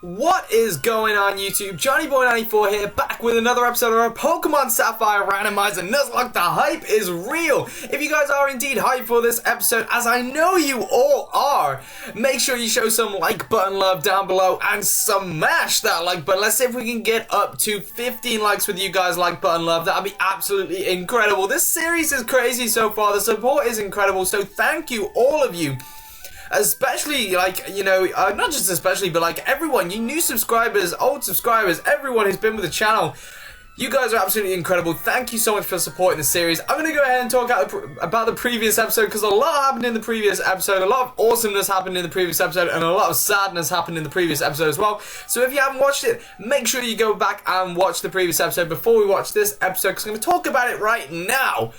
What is going on, YouTube? Johnnyboy94 here, back with another episode of our Pokemon Sapphire randomizer. Nuzlocke, the hype is real. If you guys are indeed hyped for this episode, as I know you all are, make sure you show some like button love down below and smash that like button. Let's see if we can get up to 15 likes with you guys like button love. That'd be absolutely incredible. This series is crazy so far. The support is incredible, so thank you, all of you. Especially, like, you know, not just especially, but like everyone, you new subscribers, old subscribers, everyone who's been with the channel. You guys are absolutely incredible. Thank you so much for supporting the series. I'm going to go ahead and talk about the previous episode, because a lot happened in the previous episode. A lot of awesomeness happened in the previous episode, and a lot of sadness happened in the previous episode as well. So if you haven't watched it, make sure you go back and watch the previous episode before we watch this episode, because I'm going to talk about it right now.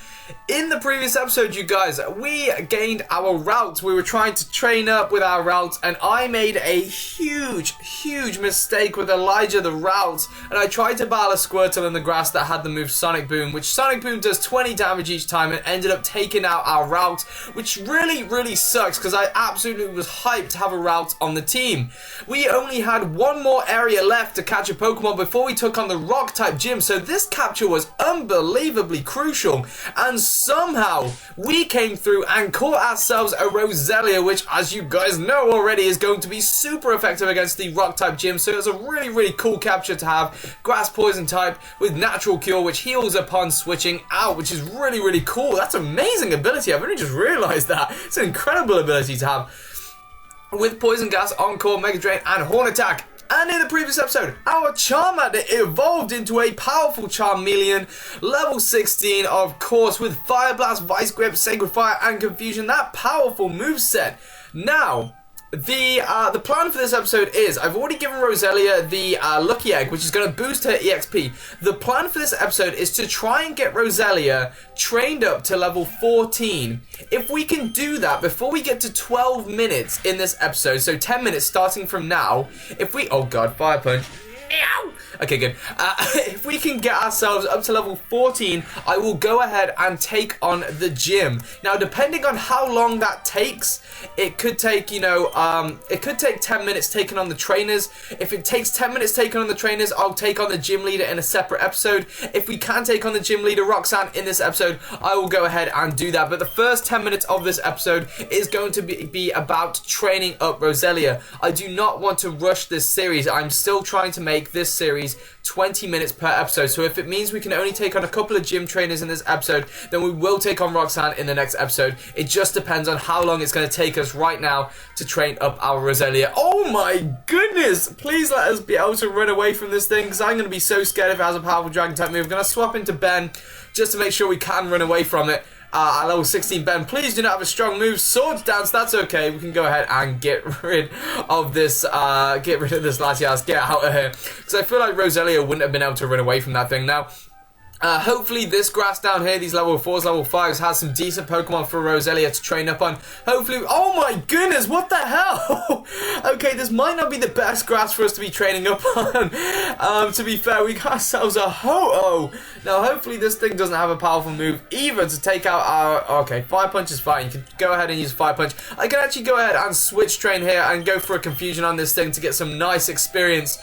In the previous episode, you guys, we gained our routes. We were trying to train up with our routes, and I made a huge mistake with Elijah the routes, and I tried to battle a Squirtle in the grass that had the move Sonic Boom, which Sonic Boom does 20 damage each time, and ended up taking out our route, which really sucks, because I absolutely was hyped to have a route on the team. We only had one more area left to catch a Pokemon before we took on the Rock-type gym, so this capture was unbelievably crucial, and somehow we came through and caught ourselves a Roselia, which, as you guys know already, is going to be super effective against the Rock-type gym, so it's a really cool capture to have. Grass Poison type with Natural Cure, which heals upon switching out, which is really cool. That's an amazing ability. I've only just realized that. It's an incredible ability to have. With Poison Gas, Encore, Mega Drain, and Horn Attack. And in the previous episode, our Charmander evolved into a powerful Charmeleon, level 16, of course, with Fire Blast, Vice Grip, Sacred Fire, and Confusion, that powerful moveset. Now, the plan for this episode is, I've already given Roselia the Lucky Egg, which is going to boost her EXP. The plan for this episode is to try and get Roselia trained up to level 14. If we can do that before we get to 12 minutes in this episode, so 10 minutes starting from now, if we, oh god, Fire Punch. Okay, good. If we can get ourselves up to level 14, I will go ahead and take on the gym. Now, depending on how long that takes, it could take, you know, it could take 10 minutes taking on the trainers. If it takes 10 minutes taking on the trainers, I'll take on the gym leader in a separate episode. If we can take on the gym leader, Roxanne, in this episode, I will go ahead and do that. But the first 10 minutes of this episode is going to be about training up Roselia. I do not want to rush this series. I'm still trying to make this series 20 minutes per episode, so if it means we can only take on a couple of gym trainers in this episode, then we will take on Roxanne in the next episode. It just depends on how long it's going to take us right now to train up our Roselia. Oh my goodness! Please let us be able to run away from this thing, because I'm going to be so scared if it has a powerful dragon type move. I'm going to swap into Ben just to make sure we can run away from it. At level 16, Ben, please do not have a strong move. Swords Dance, that's okay. We can go ahead and get rid of this Latios. Get out of here. Because I feel like Roselia wouldn't have been able to run away from that thing. Now, hopefully this grass down here, these level 4s, level 5s, has some decent Pokemon for Roselia to train up on. Hopefully, oh my goodness, what the hell? Okay, this might not be the best grass for us to be training up on. To be fair, we got ourselves a Ho-Oh. Now, hopefully this thing doesn't have a powerful move either to take out our... Okay, Fire Punch is fine. You can go ahead and use Fire Punch. I can actually go ahead and switch train here and go for a Confusion on this thing to get some nice experience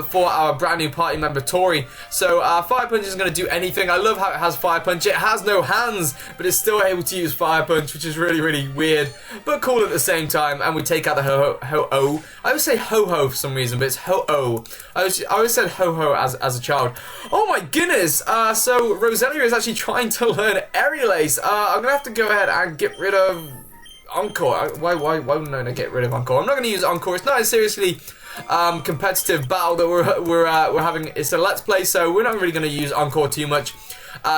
for our brand new party member, Tori. So, Fire Punch is going to do anything. I love how it has Fire Punch. It has no hands, but it's still able to use Fire Punch, which is really weird, but cool at the same time. And we take out the Ho-Oh. I always say Ho-Ho for some reason, but it's Ho-Oh. I always said Ho-Ho as a child. Oh my goodness! So Roselia is actually trying to learn Aerial Ace. I'm gonna have to go ahead and get rid of Encore. Why wouldn't I get rid of Encore? I'm not gonna use Encore. It's not a seriously competitive battle that we're having. It's a let's play, so we're not really going to use Encore too much.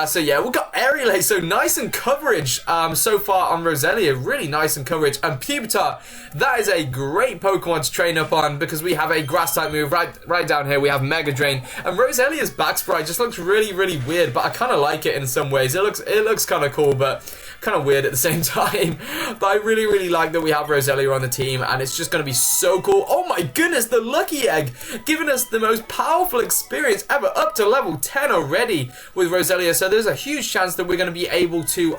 So yeah, we've got Aerial Ace, so nice in coverage so far on Roselia, really nice in coverage. And Pupitar, that is a great Pokemon to train up on, because we have a grass type move right down here. We have Mega Drain, and Roselia's back sprite just looks really weird, but I kind of like it in some ways. It looks kind of cool, but kind of weird at the same time. But I really like that we have Roselia on the team, and it's just going to be so cool. Oh my goodness, the Lucky Egg, giving us the most powerful experience ever, up to level 10 already with Roselia. So there's a huge chance that we're going to be able to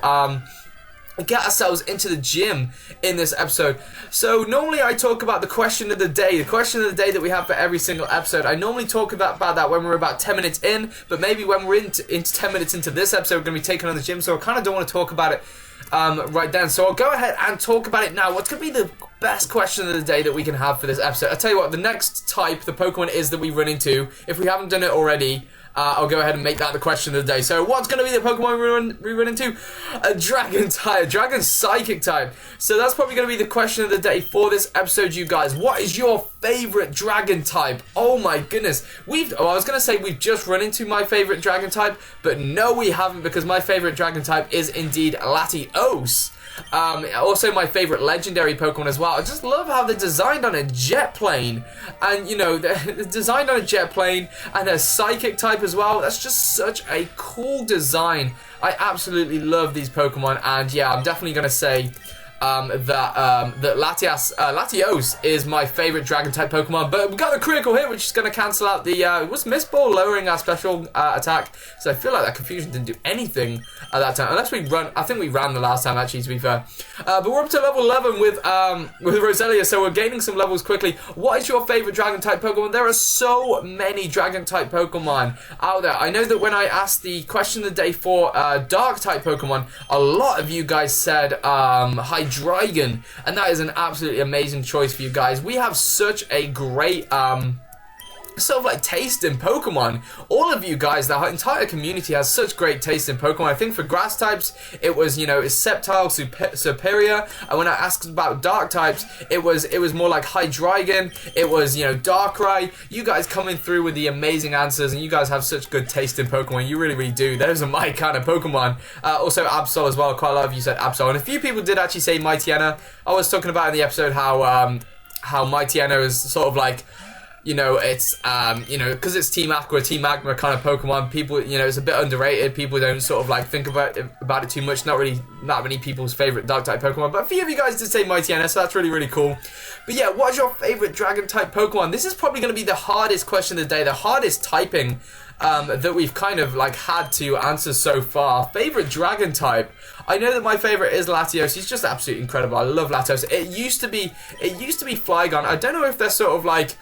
get ourselves into the gym in this episode. So normally I talk about the question of the day that we have for every single episode. I normally talk about that when we're about 10 minutes in, but maybe when we're into 10 minutes into this episode, we're going to be taking on the gym, so I kind of don't want to talk about it right then. So I'll go ahead and talk about it now. What's going to be the best question of the day that we can have for this episode? I'll tell you what, the next type, the Pokemon is that we run into, if we haven't done it already, I'll go ahead and make that the question of the day. So what's going to be the Pokemon we run into? A Dragon type, Dragon Psychic type. So that's probably going to be the question of the day for this episode, you guys. What is your favorite Dragon type? Oh my goodness. I was going to say we've just run into my favorite Dragon type, but no we haven't, because my favorite Dragon type is indeed Latios. Also my favorite legendary Pokemon as well. I just love how they're designed on a jet plane, and you know, they're designed on a jet plane and a psychic type as well. That's just such a cool design. I absolutely love these Pokemon, and yeah, I'm definitely gonna say that Latios is my favorite Dragon type Pokemon. But we got the critical hit, which is going to cancel out the was Mist Ball lowering our special attack. So I feel like that confusion didn't do anything at that time, unless we run. I think we ran the last time, actually, to be fair. But we're up to level 11 with Roselia, so we're gaining some levels quickly. What is your favorite Dragon type Pokemon? There are so many Dragon type Pokemon out there. I know that when I asked the question of the day for Dark type Pokemon, a lot of you guys said Hydreigon, and that is an absolutely amazing choice for you guys. We have such a great sort of like taste in Pokemon. All of you guys, the entire community has such great taste in Pokemon. I think for grass types, it was, you know, Sceptile, Superior, and when I asked about dark types, it was more like Hydreigon, it was, you know, Darkrai. You guys coming through with the amazing answers, and you guys have such good taste in Pokemon. You really, really do. Those are my kind of Pokemon. Also Absol as well. Quite a lot of you said Absol, and a few people did actually say Mightyena. I was talking about in the episode how Mightyena is sort of like, you know, it's, you know, because it's Team Aqua, Team Magma kind of Pokemon, people, you know, it's a bit underrated. People don't sort of like think about it too much. Not really that many people's favorite Dark type Pokemon, but a few of you guys did say Mightyena, so that's really, really cool. But yeah, what is your favorite Dragon type Pokemon? This is probably going to be the hardest question of the day, the hardest typing that we've kind of like had to answer so far. Favorite Dragon type? I know that my favorite is Latios. He's just absolutely incredible. I love Latios. It used to be Flygon. I don't know if they're sort of like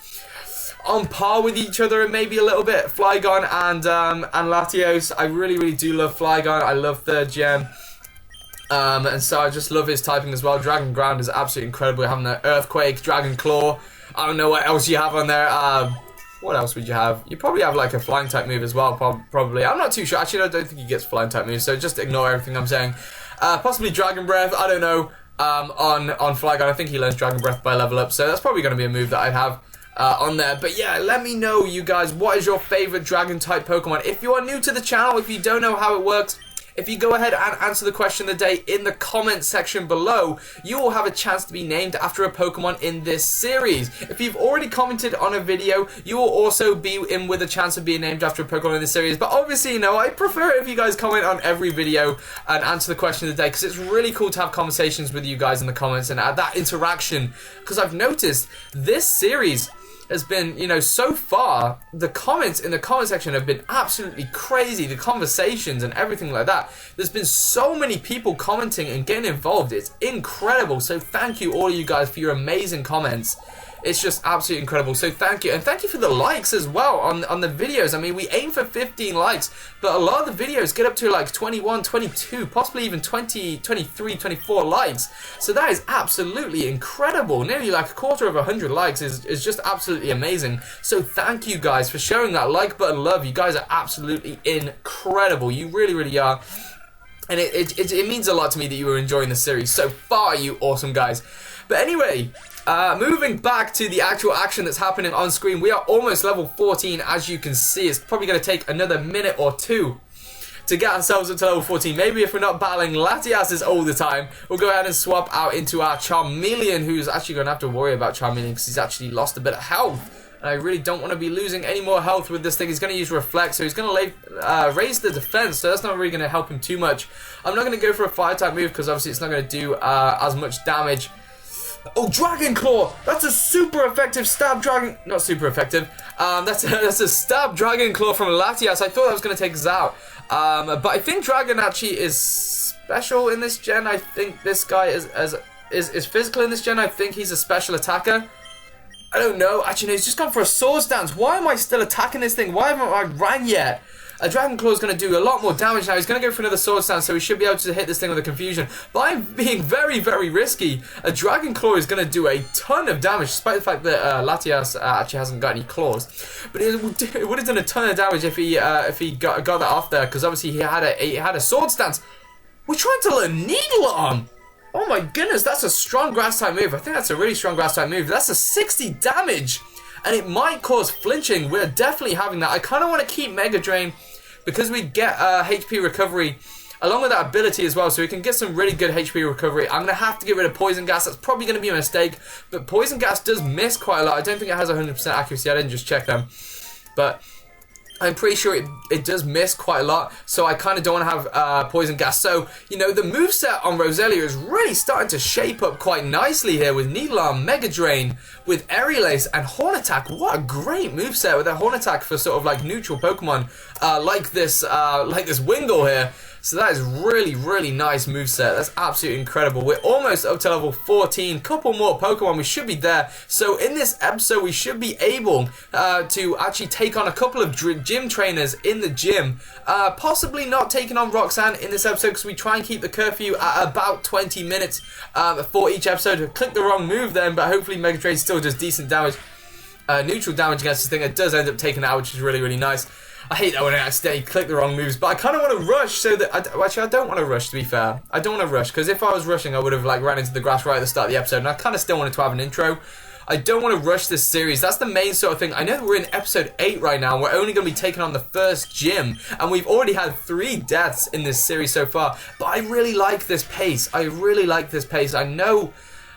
on par with each other, and maybe a little bit. Flygon and Latios. I really, really do love Flygon. I love third gen. And so I just love his typing as well. Dragon Ground is absolutely incredible. Having the Earthquake, Dragon Claw. I don't know what else you have on there. What else would you have? You probably have like a flying type move as well, probably. I'm not too sure. Actually, I don't think he gets flying type moves, so just ignore everything I'm saying. Possibly Dragon Breath. I don't know. On Flygon, I think he learns Dragon Breath by level up, so that's probably going to be a move that I'd have on there. But yeah, let me know, you guys, what is your favorite Dragon type Pokemon? If you are new to the channel, if you don't know how it works, if you go ahead and answer the question of the day in the comment section below, you will have a chance to be named after a Pokemon in this series. If you've already commented on a video, you will also be in with a chance of being named after a Pokemon in this series. But obviously, you know, I prefer it if you guys comment on every video and answer the question of the day, because it's really cool to have conversations with you guys in the comments and add that interaction. Because I've noticed this series has been, you know, so far, the comments in the comment section have been absolutely crazy. The conversations and everything like that. There's been so many people commenting and getting involved. It's incredible. So thank you, all of you guys, for your amazing comments. It's just absolutely incredible. So thank you. And thank you for the likes as well on the videos. I mean, we aim for 15 likes, but a lot of the videos get up to like 21, 22, possibly even 20, 23, 24 likes. So that is absolutely incredible. Nearly like a quarter of 100 likes is just absolutely amazing. So thank you guys for showing that like button love. You guys are absolutely incredible. You really, really are. And it means a lot to me that you are enjoying the series so far, you awesome guys. But anyway, moving back to the actual action that's happening on screen, we are almost level 14, as you can see. It's probably going to take another minute or two to get ourselves up to level 14. Maybe if we're not battling Latias all the time, we'll go ahead and swap out into our Charmeleon, who's actually going to have to worry about Charmeleon because he's actually lost a bit of health. And I really don't want to be losing any more health with this thing. He's going to use Reflect, so he's going to raise the defense, so that's not really going to help him too much. I'm not going to go for a Fire-type move because obviously it's not going to do as much damage. Oh, Dragon Claw! That's a super effective stab dragon... Not super effective. That's a stab Dragon Claw from Latias. I thought that was going to take us out. But I think Dragon actually is special in this gen. I think this guy is physical in this gen. I think he's a special attacker. I don't know. Actually, no, he's just gone for a sword stance. Why am I still attacking this thing? Why haven't I ran yet? A Dragon Claw is going to do a lot more damage now. He's going to go for another sword stance, so he should be able to hit this thing with a confusion. But I'm being very, very risky. A Dragon Claw is going to do a ton of damage, despite the fact that Latios actually hasn't got any claws. But it would have done a ton of damage if he got that off there, because obviously he had a sword stance. We're trying to learn Needle Arm. Oh my goodness, that's a strong grass type move. I think that's a really strong grass type move. That's a 60 damage. And it might cause flinching. We're definitely having that. I kind of want to keep Mega Drain because we get HP recovery along with that ability as well. So we can get some really good HP recovery. I'm going to have to get rid of Poison Gas. That's probably going to be a mistake. But Poison Gas does miss quite a lot. I don't think it has 100% accuracy. I didn't just check them. But I'm pretty sure it does miss quite a lot, so I kind of don't want to have Poison Gas. So, you know, the moveset on Roselia is really starting to shape up quite nicely here with Needle Arm, Mega Drain, with Aerial Ace, and Horn Attack. What a great moveset with a Horn Attack for sort of like neutral Pokemon like this Wingull here. So that is really, really nice moveset. That's absolutely incredible. We're almost up to level 14. Couple more Pokemon. We should be there. So in this episode, we should be able to actually take on a couple of gym trainers in the gym. Possibly not taking on Roxanne in this episode because we try and keep the curfew at about 20 minutes for each episode. Click the wrong move then, but hopefully Mega Drain still does decent damage. Neutral damage against this thing. It does end up taking it out, which is really, really nice. I hate that when I accidentally click the wrong moves, but I kind of want to rush so that... Actually, I don't want to rush, to be fair. I don't want to rush, because if I was rushing, I would have like ran into the grass right at the start of the episode, and I kind of still wanted to have an intro. I don't want to rush this series. That's the main sort of thing. I know that we're in episode 8 right now, and we're only going to be taking on the first gym, and we've already had 3 deaths in this series so far, but I really like this pace. I really like this pace. I know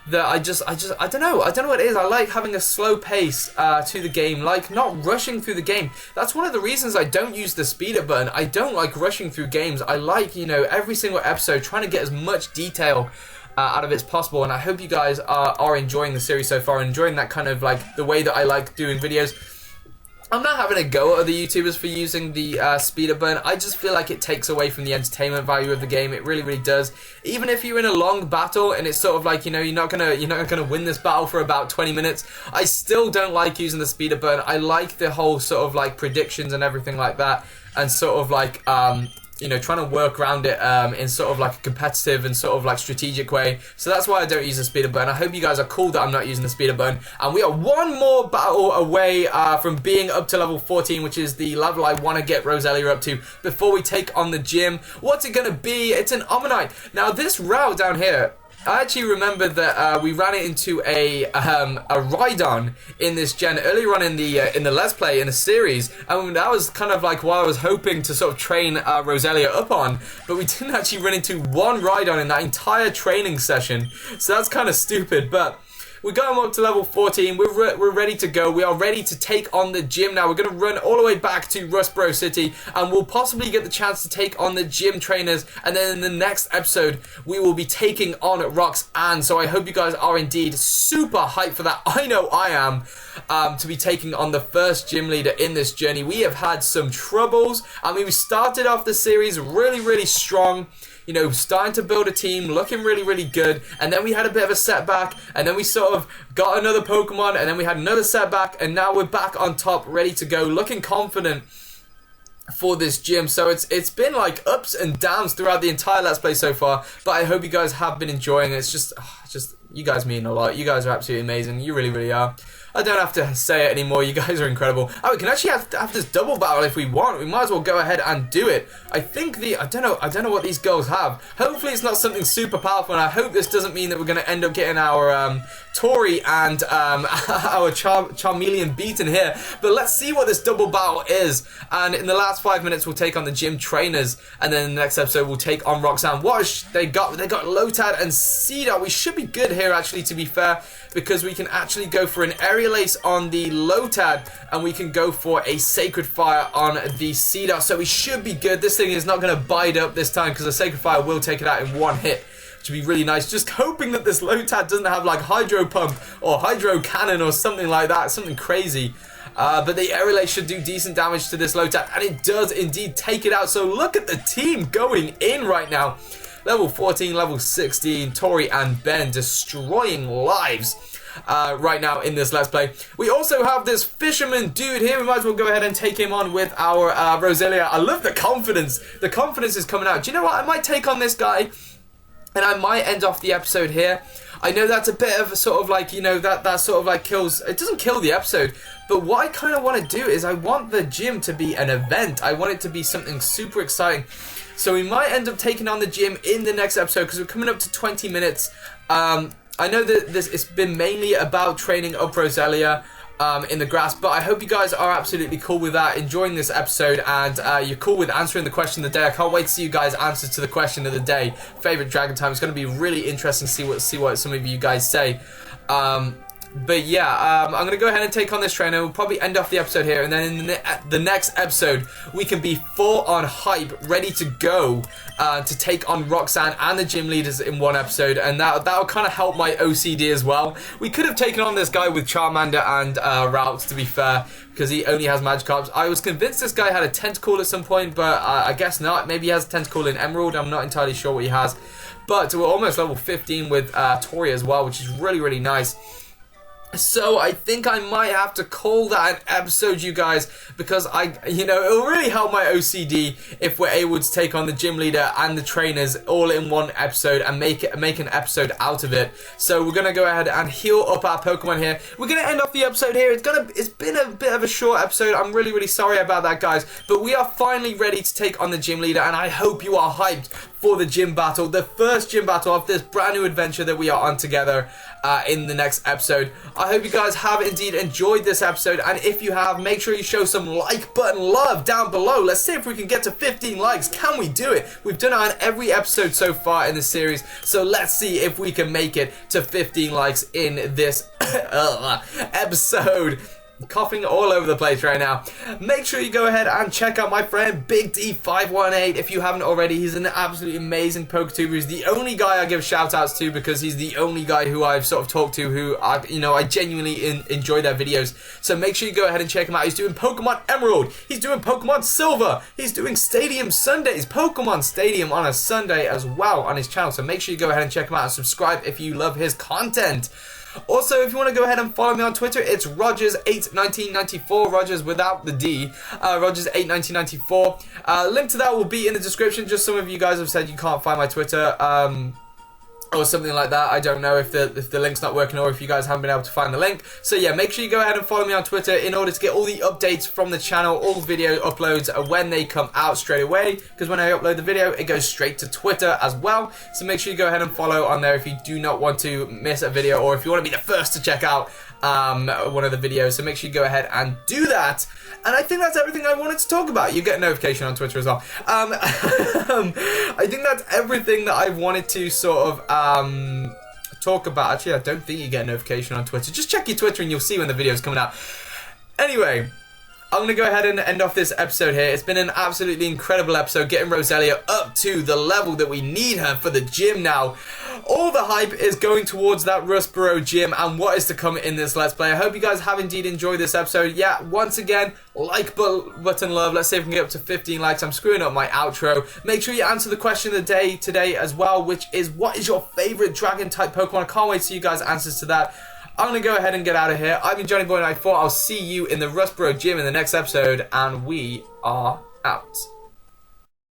that I don't know what it is. I like having a slow pace to the game, like not rushing through the game. That's one of the reasons I don't use the speed up button. I don't like rushing through games. I like, you know, every single episode trying to get as much detail out of it as possible, and I hope you guys are enjoying the series so far, enjoying that kind of like the way that I like doing videos. I'm not having a go at other YouTubers for using the speed up button. I just feel like it takes away from the entertainment value of the game. It really, really does. Even if you're in a long battle and it's sort of like, you know, you're not gonna win this battle for about 20 minutes. I still don't like using the speed up button. I like the whole sort of like predictions and everything like that, and sort of like you know, trying to work around it in sort of like a competitive and sort of like strategic way. So that's why I don't use the speed up button. I hope you guys are cool that I'm not using the speed up button. And we are one more battle away from being up to level 14, which is the level I want to get Roselia up to before we take on the gym. What's it going to be? It's an Omanyte. Now this route down here, I actually remember that we ran it into a Rhydon in this gen earlier on in the Let's Play in the series, and that was kind of like what I was hoping to sort of train Roselia up on, but we didn't actually run into one Rhydon in that entire training session, so that's kind of stupid. But we're going up to level 14. We're ready to go. We are ready to take on the gym now. We're going to run all the way back to Rustboro City, and we'll possibly get the chance to take on the gym trainers. And then in the next episode, we will be taking on Roxanne. So I hope you guys are indeed super hyped for that. I know I am, to be taking on the first gym leader in this journey. We have had some troubles. I mean, we started off the series really, really strong. You know, starting to build a team, looking really, really good, and then we had a bit of a setback, and then we sort of got another Pokemon, and then we had another setback, and now we're back on top, ready to go, looking confident for this gym. So it's been like ups and downs throughout the entire Let's Play so far, but I hope you guys have been enjoying it. It's just you guys mean a lot. You guys are absolutely amazing. You really, really are. I don't have to say it anymore. You guys are incredible. Oh, we can actually have this double battle if we want. We might as well go ahead and do it. I think I don't know what these girls have. Hopefully it's not something super powerful, and I hope this doesn't mean that we're going to end up getting our Tori and our Charmeleon beaten here. But let's see what this double battle is. And in the last 5 minutes, we'll take on the gym trainers, and then in the next episode, we'll take on Roxanne. They got Lotad and Cedar. We should be good here, actually, to be fair, because we can actually go for an Aerial Ace on the Lotad, and we can go for a Sacred Fire on the Cedar. So we should be good. This thing is not going to bite up this time, because the Sacred Fire will take it out in one hit, which would be really nice. Just hoping that this Lotad doesn't have like Hydro Pump or Hydro Cannon or something like that, something crazy. But the Aerial Ace should do decent damage to this Lotad, and it does indeed take it out. So look at the team going in right now. level 14, level 16, Tori and Ben destroying lives right now in this Let's Play. We also have this fisherman dude here. We might as well go ahead and take him on with our Roselia. I love the confidence. The confidence is coming out. Do you know what? I might take on this guy, and I might end off the episode here. I know that's a bit of a sort of like, you know, that sort of like kills, it doesn't kill the episode, but what I kind of want to do is I want the gym to be an event. I want it to be something super exciting. So we might end up taking on the gym in the next episode because we're coming up to 20 minutes. I know that it's been mainly about training up Roselia in the grass, but I hope you guys are absolutely cool with that, enjoying this episode, and you're cool with answering the question of the day. I can't wait to see you guys' answers to the question of the day. Favorite dragon type. It's going to be really interesting to see what some of you guys say. But yeah, I'm going to go ahead and take on this trainer. We'll probably end off the episode here, and then in the next episode, we can be full on hype, ready to go to take on Roxanne and the gym leaders in one episode, and that'll kind of help my OCD as well. We could have taken on this guy with Charmander and Routes, to be fair, because he only has Magikarps. I was convinced this guy had a Tentacool at some point, but I guess not. Maybe he has a Tentacool in Emerald. I'm not entirely sure what he has. But we're almost level 15 with Tori as well, which is really, really nice. So I think I might have to call that an episode, you guys, because it'll really help my OCD if we're able to take on the gym leader and the trainers all in one episode and make an episode out of it. So we're gonna go ahead and heal up our Pokemon here. We're gonna end off the episode here. It's been a bit of a short episode. I'm really, really sorry about that, guys. But we are finally ready to take on the gym leader, and I hope you are hyped for the gym battle, the first gym battle of this brand new adventure that we are on together in the next episode. I hope you guys have indeed enjoyed this episode, and if you have, make sure you show some like button love down below. Let's see if we can get to 15 likes. Can we do it? We've done it on every episode so far in the series, so let's see if we can make it to 15 likes in this episode. Coughing all over the place right now. Make sure you go ahead and check out my friend Big D518 if you haven't already. He's an absolutely amazing PokeTuber. He's the only guy I give shout outs to because he's the only guy who I've sort of talked to who I genuinely enjoy their videos. So make sure you go ahead and check him out. He's doing Pokemon Emerald. He's doing Pokemon Silver. He's doing Stadium Sundays. Pokemon Stadium on a Sunday as well on his channel. So make sure you go ahead and check him out and subscribe if you love his content. Also, if you want to go ahead and follow me on Twitter, it's Rogers81994, Rogers without the D, Rogers81994. Link to that will be in the description. Just some of you guys have said you can't find my Twitter, or something like that. I don't know if the link's not working or if you guys haven't been able to find the link. So yeah, make sure you go ahead and follow me on Twitter in order to get all the updates from the channel, all video uploads when they come out straight away, because when I upload the video, it goes straight to Twitter as well. So make sure you go ahead and follow on there if you do not want to miss a video, or if you want to be the first to check out one of the videos. So make sure you go ahead and do that. And I think that's everything I wanted to talk about. You get a notification on Twitter as well. I think that's everything that I wanted to sort of talk about. Actually, I don't think you get a notification on Twitter. Just check your Twitter and you'll see when the video's coming out. Anyway, I'm going to go ahead and end off this episode here. It's been an absolutely incredible episode, getting Roselia up to the level that we need her for the gym now. All the hype is going towards that Rustboro gym and what is to come in this Let's Play. I hope you guys have indeed enjoyed this episode. Yeah, once again, like button love. Let's see if we can get up to 15 likes. I'm screwing up my outro. Make sure you answer the question of the day today as well, which is, what is your favorite dragon type Pokemon? I can't wait to see you guys' answers to that. I'm going to go ahead and get out of here. I've been Johnnyboy94. I'll see you in the Rustboro gym in the next episode, and we are out.